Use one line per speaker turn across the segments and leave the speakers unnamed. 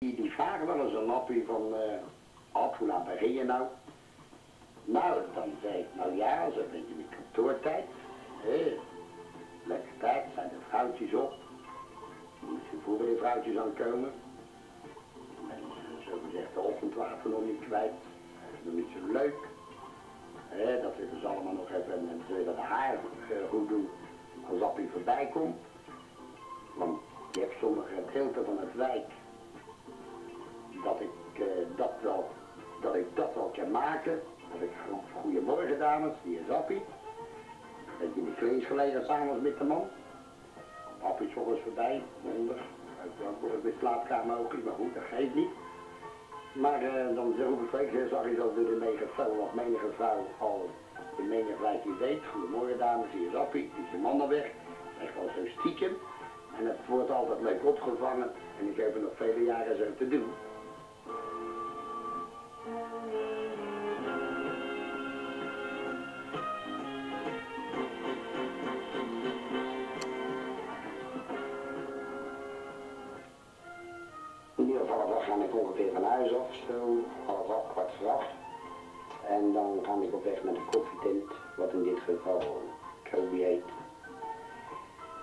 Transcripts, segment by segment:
Die vragen wel eens een appie van, Ad, hoe laat begin je nou? Nou, dan zeg ik, nou ja, zo een beetje met kantoortijd. Lekker tijd, zijn de vrouwtjes op. Dan moet je voor de vrouwtjes aankomen. En zo gezegd de ochtendwater nog niet kwijt. Dat is nog niet zo leuk. Dat willen ze allemaal nog even en ze willen de haar goed doen als appie voorbij komt. Want je hebt sommige gedeelten van het wijk dat ik dat wel kan maken. Dat ik goedemorgen dames, hier is Appie. Dat je in de klees gelegen samen met de man. Appie is volgens voorbij, onder. Ook met slaapkamer ook, maar goed, dat geeft niet. Maar dan roep ik week, zag je dat de megafoon of menige vrouw al in menig wijkje weet. Goedemorgen dames, hier is Appie, is je man al weg. Echt wel zo stiekem. En het wordt altijd leuk opgevangen en ik heb er nog vele jaren zo te doen. In ieder geval ga ik ongeveer van huis af, zo 7:30. En dan ga ik op weg naar de koffietent, wat in dit geval Kobe heet.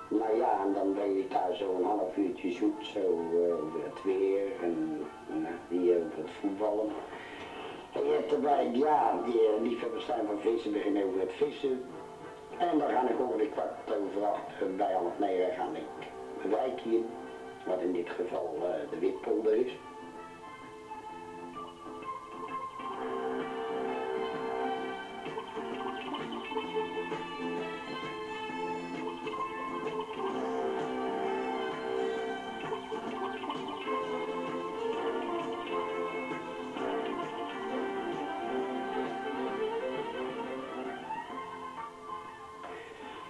Nou ja, en dan ben je daar zo een half uurtje zoet, zo over het weer en die over het voetballen. En je hebt erbij, ja, die liefhebbers zijn van vissen, beginnen over het vissen. En dan ga ik ongeveer 7:15, bij 8:30 ga ik mijn wijkje in, wat in dit geval de Witpolder is.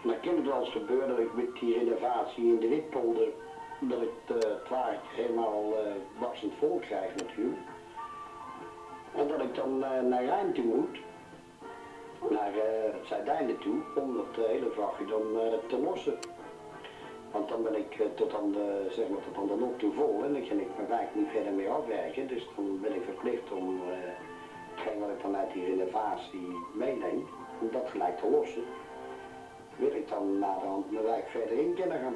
Dan kan het wel eens gebeuren dat ik met die renovatie in de Witpolder, dat ik het waard helemaal barstend vol krijg natuurlijk. En dat ik dan naar Rijn toe moet, naar het Zuideinde toe, om dat hele vrachtje dan te lossen. Want dan ben ik tot aan de nok toe vol en dan kan ik mijn wijk niet verder meer afwerken. Dus dan ben ik verplicht om hetgeen wat ik dan uit die renovatie meeneem, om dat gelijk te lossen. Wil ik dan naar mijn wijk verder in kunnen gaan.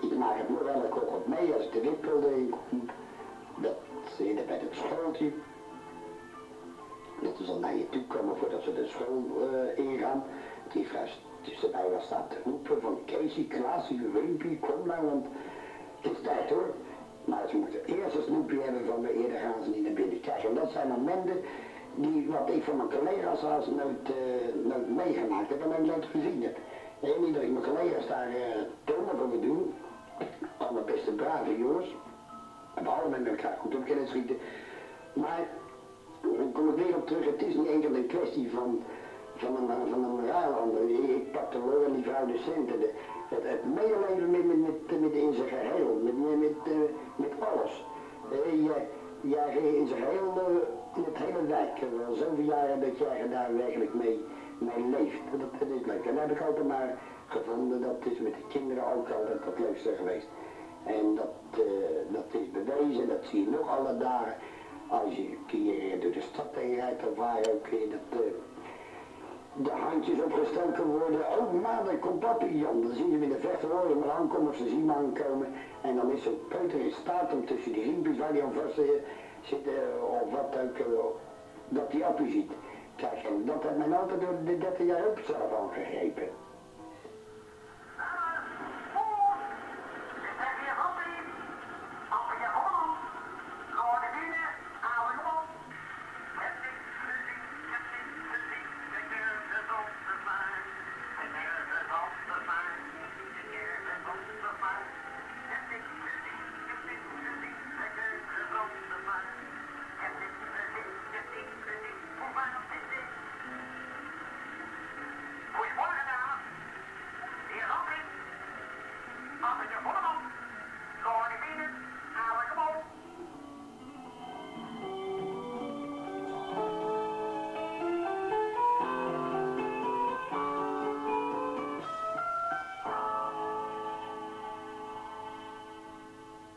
Ik maak het nog wel ook op mee als ik de Witpolder in kom. Dat ze bij het schooltje. Dat ze dan naar je toe komen voordat ze de school ingaan. Die vrouw tussenbij was staat te roepen van Keesie, Klaasie, Wimpie, kom nou, want het is tijd hoor. Maar ze moeten eerst een snoepje hebben van me, eerder gaan ze niet naar binnen kijken. En dat zijn momenten die, wat ik van mijn collega's als nooit meegemaakt heb en ook nooit gezien heb. En niet dat ik mijn collega's daar tonen voor me doen. Allemaal beste brave jongens. Hebben allemaal met elkaar goed op kunnen schieten. Maar, dan kom ik weer op terug, het is niet enkel een kwestie van een ruilander. Ik pak de lor en die vrouw de centen. Het medeleven met in zijn geheel, met alles. Jij in zijn geheel, in het hele wijk, wel zoveel jaren dat jij daar werkelijk mee leeft. Dat is leuk. En dat heb ik altijd maar gevonden, dat is met de kinderen ook altijd het leukste geweest. En dat is bewezen, dat zie je nog alle dagen. Als je een keer door de stad heen rijdt, of waar ook de handjes opgestoken worden. Oh man, dan komt papi Jan. Dan zie je in de verte horen maar aankomen of ze zien me aankomen. En dan is zo'n peuter in staat om tussen die riempjes waar die aan vast zitten of wat ook, dat die appie ziet. Kijk, en dat heeft mijn altijd door de 30 jaar ook zelf aangegrepen.